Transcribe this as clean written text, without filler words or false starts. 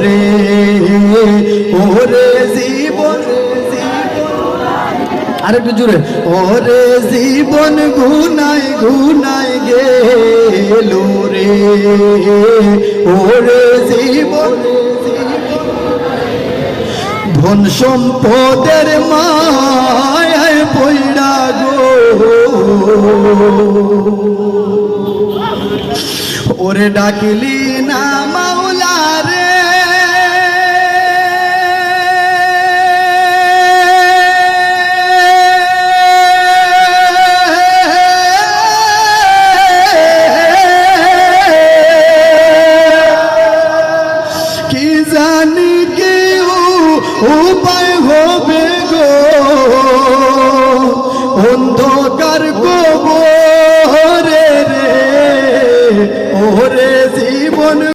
রে ওরে জীবন আরেকটু জোরে ওরে জীবন গুনায় গুনায় গেল রে ওরে জীবন ধন সম্পদের মায়ায় পয়ড়া গো ওরে ডাকিলি না মাওলা রে কি জানি কি উপায়